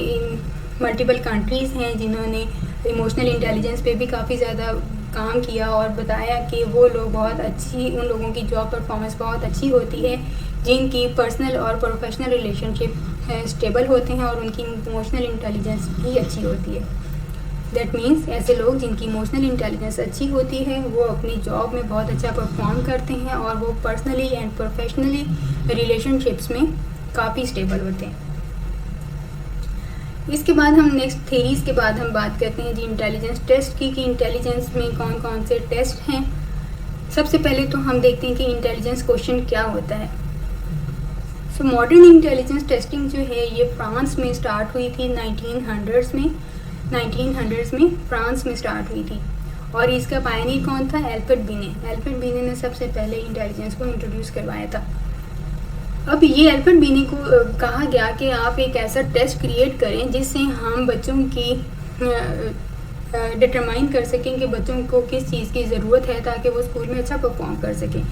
मल्टीपल कंट्रीज़ हैं जिन्होंने इमोशनल इंटेलिजेंस पे भी काफ़ी ज़्यादा काम किया और बताया कि वो लोग बहुत अच्छी, उन लोगों की जॉब परफॉर्मेंस बहुत अच्छी होती है जिनकी पर्सनल और प्रोफेशनल रिलेशनशिप स्टेबल होते हैं और उनकी इमोशनल इंटेलिजेंस भी अच्छी होती है। दैट मीन्स ऐसे लोग जिनकी इमोशनल इंटेलिजेंस अच्छी होती है वो अपनी जॉब में बहुत अच्छा परफॉर्म करते हैं और वो पर्सनली एंड प्रोफेशनली रिलेशनशिप्स में काफ़ी स्टेबल होते हैं। इसके बाद हम नेक्स्ट थेरीज के बाद हम बात करते हैं जी इंटेलिजेंस टेस्ट की, कि इंटेलिजेंस में कौन कौन से टेस्ट हैं। सबसे पहले तो हम देखते हैं कि इंटेलिजेंस क्वेश्चन क्या होता है। सो मॉडर्न इंटेलिजेंस टेस्टिंग जो है ये फ्रांस में स्टार्ट हुई थी 1900s में। 1900s में फ्रांस में स्टार्ट हुई थी और इसका पायनियर कौन था? एल्फ्रेड बीने। एल्फ्रेड बीने ने सबसे पहले इंटेलिजेंस को इंट्रोड्यूस करवाया था। अब ये एल्फ्रेड बीने को कहा गया कि आप एक ऐसा टेस्ट क्रिएट करें जिससे हम बच्चों की डिटरमाइन कर सकें कि बच्चों को किस चीज़ की ज़रूरत है ताकि वो स्कूल में अच्छा परफॉर्म कर सकें।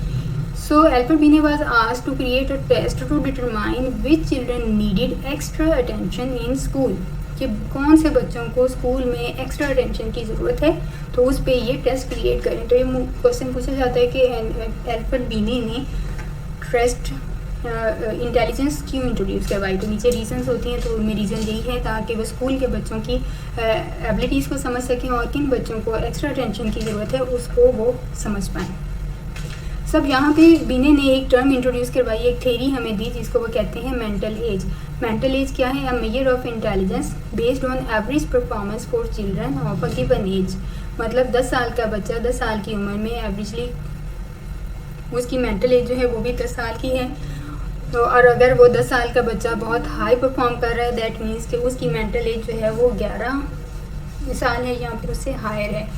So Alfred Binet was asked to create a test to determine which children needed extra attention in school, कि कौन से बच्चों को स्कूल में एक्स्ट्रा अटेंशन की ज़रूरत है, तो उस पर ये टेस्ट क्रिएट करें। तो ये क्वेश्चन पूछा जाता है कि एल्फ्रेड बीने ने टेस्ट इंटेलिजेंस क्यों इंट्रोड्यूस करवाई, तो नीचे रीजंस होती हैं, तो उनमें रीज़न यही है ताकि वो स्कूल के बच्चों की एबिलिटीज़ को समझ सकें और किन बच्चों को एक्स्ट्रा अटेंशन की ज़रूरत है उसको वो समझ पाएँ। सब यहाँ पे बीने ने एक टर्म इंट्रोड्यूस करवाई, एक थेरी हमें दी जिसको वो कहते हैं मेंटल एज। मेंटल एज क्या है? A measure of intelligence based on average performance for children of a given age. मतलब 10 साल का बच्चा 10 साल की उम्र में एवरेजली उसकी मेंटल एज जो है वो भी 10 साल की है। तो और अगर वो 10 साल का बच्चा बहुत हाई परफॉर्म कर रहा है दैट मीन्स कि उसकी मेंटल एज जो है वो 11 साल है या फिर उससे हायर है।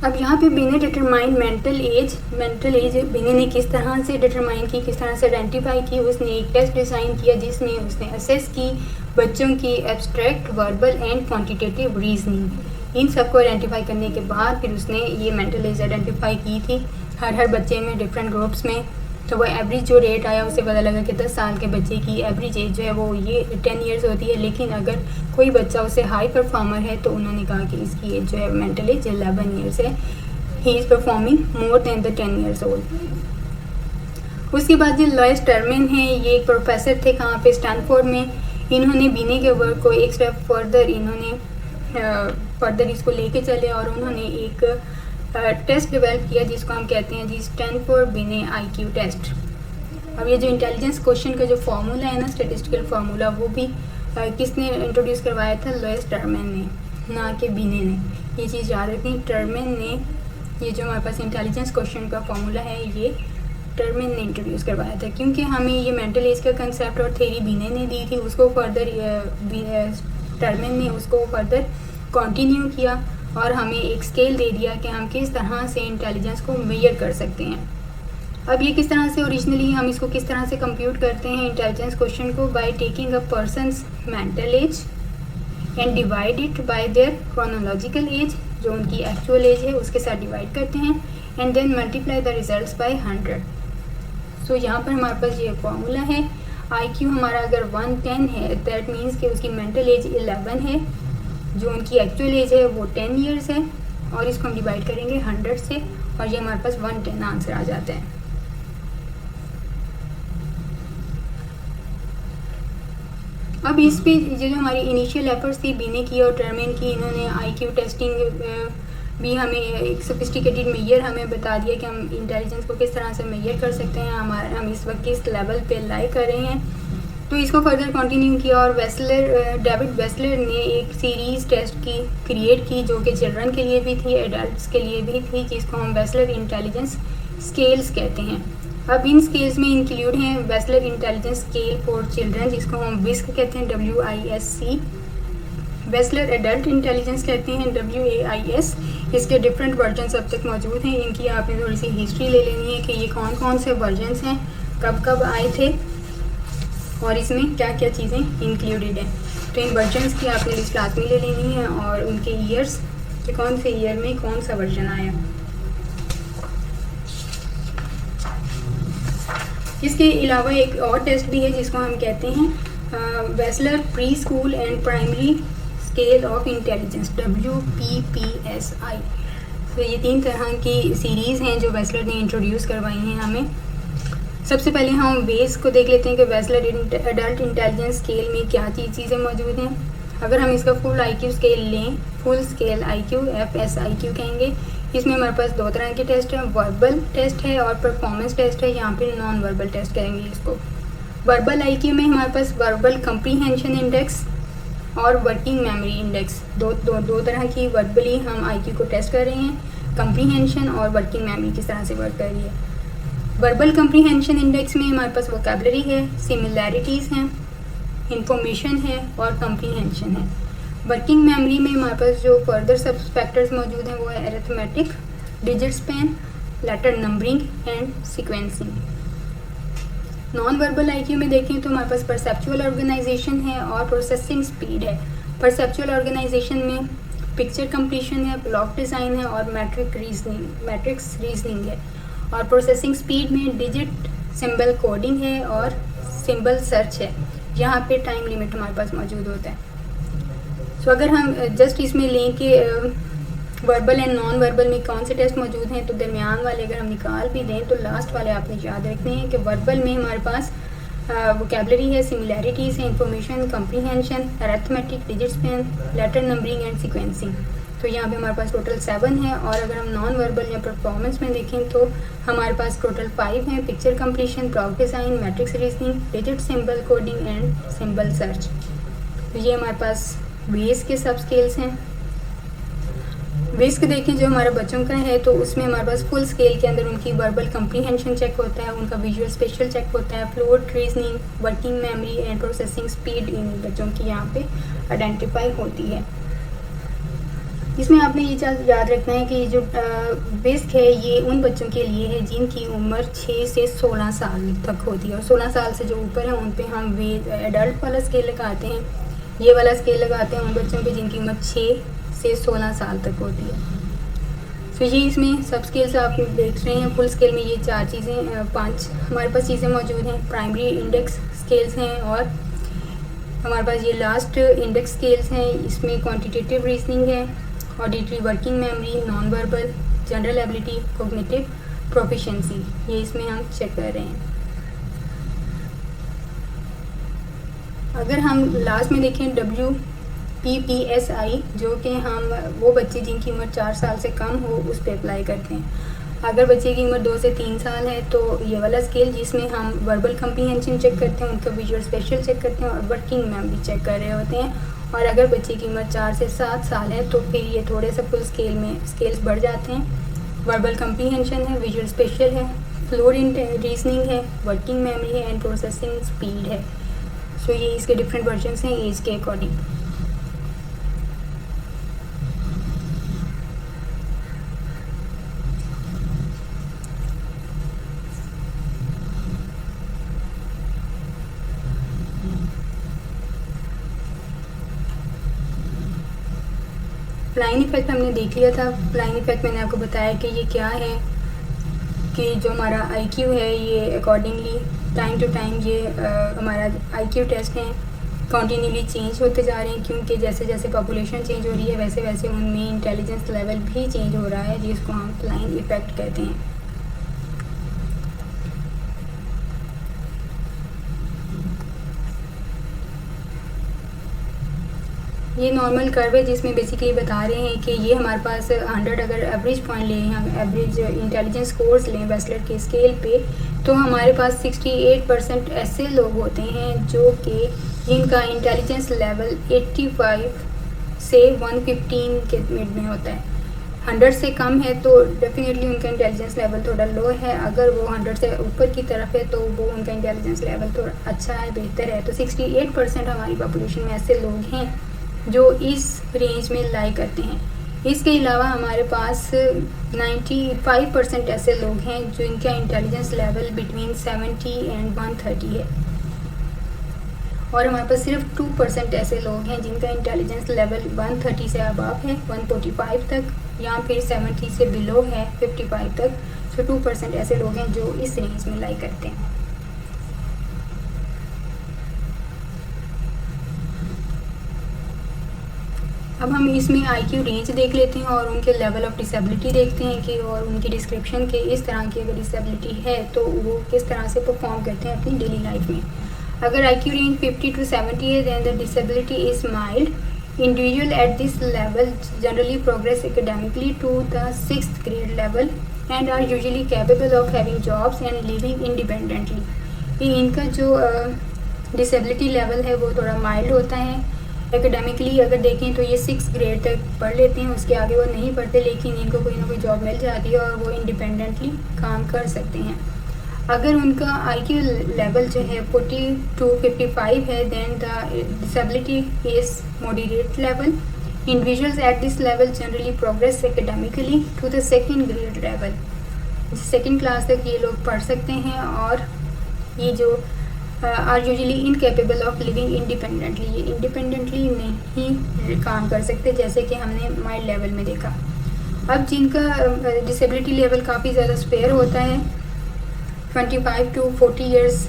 अब यहाँ पे बीने डिटरमाइन मेंटल एज बीने ने किस तरह से डिटरमाइन की, किस तरह से आइडेंटिफाई की। उसने एक टेस्ट डिज़ाइन किया जिसमें उसने असेस की बच्चों की abstract, verbal and quantitative reasoning, इन सबको आइडेंटिफाई करने के बाद फिर उसने ये मेंटल एज आइडेंटिफाई की थी हर बच्चे में डिफरेंट ग्रुप्स में। तो वो एवरेज जो रेट आया उससे पता लगा कि 10 साल के बच्चे की एवरेज एज जो है वो ये 10 ईयर्स होती है, लेकिन अगर कोई बच्चा उससे हाई परफॉर्मर है तो उन्होंने कहा कि इसकी एज जो है मेंटल एज 11 ईयर्स है, he is performing more than the 10 years old. उसके बाद जो लॉयस टर्मेन है, ये एक प्रोफेसर थे कहाँ पे? स्टैनफोर्ड में। इन्होंने बीने के वर्क को एक स्टेप फर्दर इसको लेके चले और उन्होंने एक टेस्ट डेवलप किया जिसको हम कहते हैं जी स्टैनफोर्ड बीने IQ टेस्ट। अब ये जो इंटेलिजेंस क्वेश्चन का जो फार्मूला है ना, स्टेटिस्टिकल फार्मूला, वो भी किसने इंट्रोड्यूस करवाया था? लॉयस टर्मेन ने, ना कि बीने ने। ये चीज़ याद रखनी, टर्मेन ने, ये जो हमारे पास इंटेलिजेंस क्वेश्चन का फार्मूला है ये टर्मेन ने इंट्रोड्यूस करवाया था, क्योंकि हमें ये मेंटल एज का कंसेप्ट और थेरी बीने ने दी थी, उसको फर्दर टर्मेन ने उसको फर्दर कंटिन्यू किया और हमें एक स्केल दे दिया कि हम किस तरह से इंटेलिजेंस को मेजर कर सकते हैं। अब ये किस तरह से ओरिजिनली हम इसको किस तरह से कंप्यूट करते हैं इंटेलिजेंस क्वेश्चन को? By taking a person's mental as and divide it by there chronological age, जो उनकी एक्चुअल एज है उसके साथ डिवाइड करते हैं, and then multiply the results by 100। So यहाँ पर हमारे पास ये फॉर्मूला है, IQ हमारा अगर 110 है दैट मीन्स कि उसकी मेंटल एज 11 है, जो उनकी एक्चुअल एज है वो 10 ईयर्स है, और इसको हम डिवाइड करेंगे 100 से और ये हमारे पास 110 आंसर आ जाता है। अब इस पे जो हमारी इनिशियल एफर्ट्स थी बीने की और टर्मेन की, इन्होंने IQ टेस्टिंग भी हमें एक सोफिस्टिकेटेड मेजर हमें बता दिया कि हम इंटेलिजेंस को किस तरह से मेजर कर सकते हैं, हम इस वक्त किस लेवल पे लाई कर रहे हैं। तो इसको फर्दर कंटिन्यू किया और डेविड वेसलर ने एक सीरीज़ टेस्ट की क्रिएट की जो कि चिल्ड्रन के लिए भी थी, एडल्ट्स के लिए भी थी, जिसको हम वेसलर इंटेलिजेंस स्केल्स कहते हैं। अब इन स्केल्स में इंक्लूड हैं वेसलर इंटेलिजेंस स्केल फॉर चिल्ड्रन जिसको हम विस्क कहते हैं, WISC, वेसलर एडल्ट इंटेलिजेंस कहते हैं, WAIS। इसके डिफरेंट वर्जन्स अब तक मौजूद हैं, इनकी आपने थोड़ी सी हिस्ट्री ले लेनी है कि ये कौन कौन से वर्जन्स हैं, कब कब आए थे और इसमें क्या क्या चीज़ें इंक्लूडेड हैं। तो इन वर्जन्स की आपने लिस्ट लाजमी ले लेनी है और उनके ईयर्स कि कौन से ईयर में कौन सा वर्जन आया। इसके अलावा एक और टेस्ट भी है जिसको हम कहते हैं Wechsler preschool and primary scale of intelligence, WPPSI। तो ये 3 तरह की सीरीज़ हैं जो वेसलर ने इंट्रोड्यूस करवाई हैं हमें। सबसे पहले हम बेस को देख लेते हैं कि वेसलर एडल्ट इंटेलिजेंस स्केल में क्या चीज़ें मौजूद हैं। अगर हम इसका फुल IQ स्केल लें, फुल स्केल IQ FSIQ कहेंगे, इसमें हमारे पास 2 तरह के टेस्ट हैं, वर्बल टेस्ट है और परफॉर्मेंस टेस्ट है, यहाँ पे नॉन वर्बल टेस्ट कहेंगे इसको। वर्बल IQ में हमारे पास वर्बल कंप्रीहेंशन इंडेक्स और वर्किंग मेमोरी इंडेक्स, दो तरह की वर्बली हम IQ को टेस्ट कर रहे हैं, कंप्रीहेंशन और वर्किंग मेमोरी किस तरह से वर्क कर रही है। वर्बल कंप्रीहेंशन इंडेक्स में हमारे पास वोकैबुलरी है, सिमिलैरिटीज़ हैं इंफॉर्मेशन है और कंप्रीहेंशन है। वर्किंग मेमोरी में हमारे पास जो फर्दर सब फैक्टर्स मौजूद हैं वो है arithmetic, digit span, letter numbering and sequencing. Non verbal IQ में देखें तो हमारे पास परसेप्चुअल ऑर्गेनाइजेशन है और प्रोसेसिंग स्पीड है। परसेप्चुअल ऑर्गेनाइजेशन में पिक्चर कंप्लीशन है, ब्लॉक डिज़ाइन है और मैट्रिक्स रीजनिंग है। और प्रोसेसिंग स्पीड में डिजिट सिंबल कोडिंग है और सिंबल सर्च है। यहाँ पे टाइम लिमिट हमारे पास मौजूद होता है। तो अगर हम जस्ट इसमें लें कि वर्बल एंड नॉन वर्बल में कौन से टेस्ट मौजूद हैं, तो दरमियान वाले अगर हम निकाल भी दें तो लास्ट वाले आपने याद रखने हैं कि वर्बल में हमारे पास वोकेबलरी है, सिमिलैरिटीज़ है, information, comprehension, arithmetic, digit span, letter numbering and sequencing. तो यहाँ पे हमारे पास टोटल 7 है। और अगर हम नॉन वर्बल या परफॉर्मेंस में देखें तो हमारे पास टोटल 5 हैं, picture completion, block design, matrix reasoning, digit symbol coding and symbol search. तो ये हमारे पास बेस के सब स्केल्स हैं। बेस के देखें जो हमारे बच्चों का है तो उसमें हमारे पास फुल स्केल के अंदर उनकी वर्बल कंप्रीहेंशन चेक होता है, उनका विजुअल स्पेशल चेक होता है, fluid reasoning, working memory and processing speed in बच्चों की यहाँ पे आइडेंटिफाई होती है। इसमें आपने ये याद रखना है कि जो बेस्क है ये उन बच्चों के लिए है जिनकी उम्र 6 से 16 साल तक होती है। और 16 साल से जो ऊपर है उन पे हम एडल्ट वाला स्केल लगाते हैं, ये वाला स्केल लगाते हैं उन बच्चों पे जिनकी उम्र 6 से 16 साल तक होती है। तो ये इसमें सब स्केल्स आप देख रहे हैं। फुल स्केल में ये 4 चीज़ें 5 हमारे पास चीज़ें मौजूद हैं। प्राइमरी इंडेक्स स्केल्स हैं और हमारे पास ये लास्ट इंडेक्स स्केल्स हैं। इसमें क्वांटिटेटिव रीजनिंग है, auditory, working memory, non verbal, general ability, cognitive proficiency, ये इसमें हम चेक कर रहे हैं। अगर हम लास्ट में देखें WPPSI, जो कि हम वो बच्चे जिनकी उम्र 4 साल से कम हो उस पर अप्लाई करते हैं। अगर बच्चे की उम्र 2 से 3 साल है तो ये वाला स्केल जिसमें हम वर्बल कंप्रीहेंशन चेक करते हैं, उनका विजुअल स्पेशल चेक करते हैं और वर्किंग मेमोरी चेक कर रहे होते हैं। और अगर बच्चे की उम्र 4 से 7 साल है तो फिर ये थोड़े से फुल स्केल में स्केल्स बढ़ जाते हैं। वर्बल कंप्रीहेंशन है, विजुअल स्पेशल है, फ्लूइड रीजनिंग है, वर्किंग मेमोरी है एंड प्रोसेसिंग स्पीड है। सो ये इसके डिफरेंट वर्जन्स हैं एज के अकॉर्डिंग। फ्लाइंग इफेक्ट हमने देख लिया था। फ्लाइंग इफेक्ट मैंने आपको बताया कि ये क्या है, कि जो हमारा IQ है ये अकॉर्डिंगली टाइम टू टाइम ये हमारा IQ टेस्ट हैं कॉन्टीन्यूली चेंज होते जा रहे हैं, क्योंकि जैसे जैसे पॉपुलेशन चेंज हो रही है वैसे वैसे उनमें इंटेलिजेंस लेवल भी चेंज हो रहा है, जिसको हम फ्लाइंग इफेक्ट कहते हैं। ये नॉर्मल कर्व है जिसमें बेसिकली बता रहे हैं कि ये हमारे पास 100 अगर एवरेज पॉइंट लें, हम एवरेज इंटेलिजेंस स्कोर्स लें वेस्लर के स्केल पे, तो हमारे पास 68% ऐसे लोग होते हैं जो कि जिनका इंटेलिजेंस लेवल 85 से 115 के मिड में होता है। 100 से कम है तो डेफिनेटली उनका इंटेलिजेंस लेवल थोड़ा लो है, अगर वो 100 से ऊपर की तरफ है तो वो उनका इंटेलिजेंस लेवल थोड़ा अच्छा है, बेहतर है। तो 68% हमारी पॉपुलेशन में ऐसे लोग हैं जो इस रेंज में लाई करते हैं। इसके अलावा हमारे पास 95% ऐसे लोग हैं जो इनका इंटेलिजेंस लेवल बिटवीन 70 एंड 130 है। और हमारे पास सिर्फ 2% ऐसे लोग हैं जिनका इंटेलिजेंस लेवल 130 से अबव है, 145 तक, या फिर 70 से बिलो है 55 तक। तो 2% ऐसे लोग हैं जो इस रेंज में लाई करते हैं। अब हम इसमें IQ रेंज देख लेते हैं और उनके लेवल ऑफ डिसेबिलिटी देखते हैं कि और उनकी डिस्क्रिप्शन के इस तरह की अगर डिसेबिलिटी है तो वो किस तरह से परफॉर्म करते हैं अपनी डेली लाइफ में। अगर IQ रेंज 50 to 70 है then the disability is mild. Individual at this level generally progress academically to the 6th grade level and are usually capable of having jobs and living independently. इनका जो disability level है वो थोड़ा mild होता है। Academically अगर देखें तो ये 6th ग्रेड तक पढ़ लेते हैं, उसके आगे वो नहीं पढ़ते, लेकिन इनको कोई ना कोई जॉब मिल जाती है और वो इंडिपेंडेंटली काम कर सकते हैं। अगर उनका IQ लेवल जो है 40 to 55 है, then the disability is moderate level. Individuals at this level generally progress academically to the second grade level. Second class तक ये लोग पढ़ सकते हैं और ये जो are usually incapable of living independently, ये इंडिपेंडेंटली नहीं काम कर सकते, जैसे कि हमने माइल्ड लेवल में देखा. अब जिनका डिसेबिलिटी लेवल काफ़ी ज़्यादा स्पेयर होता है, 25 to 40 ईयर्स,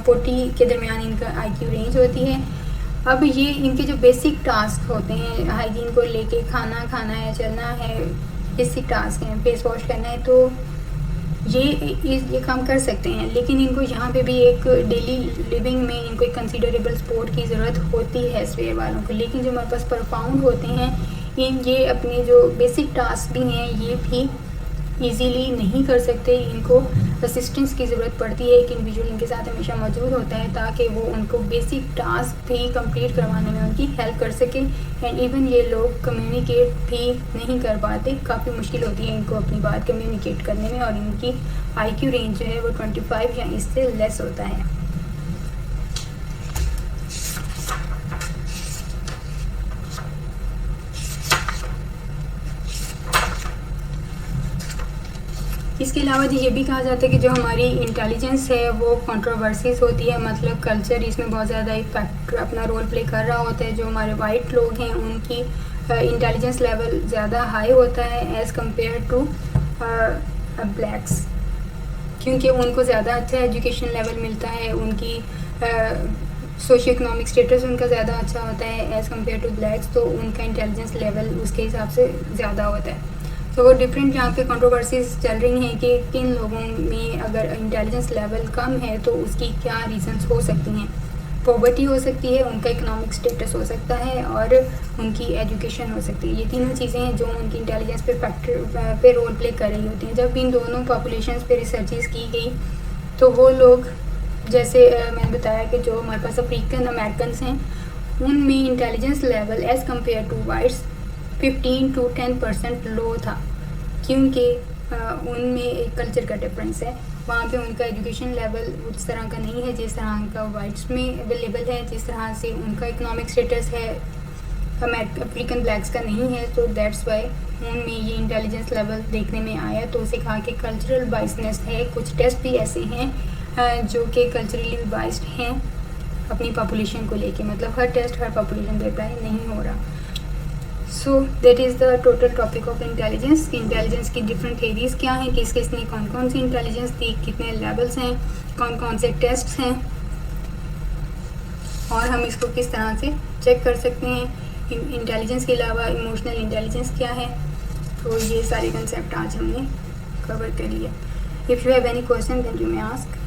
40 के दरमियान इनका IQ रेंज होती है. अब ये इनके जो बेसिक टास्क होते हैं हाइजीन को लेके, खाना खाना है, चलना है, बेसिक टास्क हैं, फेस वॉश करना है, तो ये काम कर सकते हैं. लेकिन इनको यहाँ पे भी एक डेली लिविंग में इनको एक कंसीडरेबल सपोर्ट की ज़रूरत होती है स्पेयर वालों को. लेकिन जो हमारे पास परफॉर्म होते हैं, ये अपने जो बेसिक टास्क भी हैं ये भी इजीली नहीं कर सकते. इनको असिस्टेंस की ज़रूरत पड़ती है. एक इंडिविजुअल इनके साथ हमेशा मौजूद होता है ताकि वो उनको बेसिक टास्क भी कंप्लीट करवाने में उनकी हेल्प कर सके. एंड इवन ये लोग कम्युनिकेट भी नहीं कर पाते, काफ़ी मुश्किल होती है इनको अपनी बात कम्युनिकेट करने में, और इनकी IQ रेंज जो है वो 25 या इससे लेस होता है. इसके अलावा ये भी कहा जाता है कि जो हमारी इंटेलिजेंस है वो कंट्रोवर्सीज होती है, मतलब कल्चर इसमें बहुत ज़्यादा इफेक्ट अपना रोल प्ले कर रहा होता है. जो हमारे वाइट लोग हैं उनकी इंटेलिजेंस लेवल ज़्यादा हाई होता है एज़ कम्पेयर टू ब्लैक्स, क्योंकि उनको ज़्यादा अच्छा एजुकेशन लेवल मिलता है, उनकी सोशियो इकोनॉमिक स्टेटस उनका ज़्यादा अच्छा होता है एज़ कम्पेयर टू ब्लैक्स, तो उनका इंटेलिजेंस लेवल उसके हिसाब से ज़्यादा होता है. तो वो डिफरेंट यहाँ पे कंट्रोवर्सीज चल रही हैं कि किन लोगों में अगर इंटेलिजेंस लेवल कम है तो उसकी क्या रीजंस हो सकती हैं. पॉवर्टी हो सकती है, उनका इकोनॉमिक स्टेटस हो सकता है, और उनकी एजुकेशन हो सकती है. ये तीनों चीज़ें हैं जो उनकी इंटेलिजेंस पे रोल प्ले कर रही होती हैं. जब इन दोनों पॉपुलेशंस पे रिसर्चेस की गई तो वो लोग, जैसे मैंने बताया कि जो हमारे पास अफ्रीकन अमेरिकन हैं उनमें intelligence level as compare two bytes 15 to 10% लो था, क्योंकि उनमें एक कल्चर का डिफरेंस है. वहाँ पे उनका एजुकेशन लेवल उस तरह का नहीं है जिस तरह का वाइट्स में अवेलेबल है, जिस तरह से उनका इकोनॉमिक स्टेटस है अफ्रीकन ब्लैक्स का नहीं है. तो दैट्स वाई उनमें ये इंटेलिजेंस लेवल देखने में आया. तो उसे कहा कि कल्चरल बाइसनेस है. कुछ टेस्ट भी ऐसे हैं जो कि कल्चरली बाइस्ड हैं अपनी पॉपुलेशन को लेके, मतलब हर टेस्ट हर पॉपुलेशन पे अप्लाई नहीं हो रहा. सो that is the total topic of intelligence. Intelligence की डिफरेंट थेरीज़ क्या हैं, किस किस ने कौन कौन सी इंटेलिजेंस दी, कितने लेवल्स हैं, कौन कौन से टेस्ट्स हैं, और हम इसको किस तरह से चेक कर सकते हैं. इंटेलिजेंस के अलावा इमोशनल इंटेलिजेंस क्या है, तो ये सारे कंसेप्ट आज हमने कवर कर लिया. If you have any question then you may ask.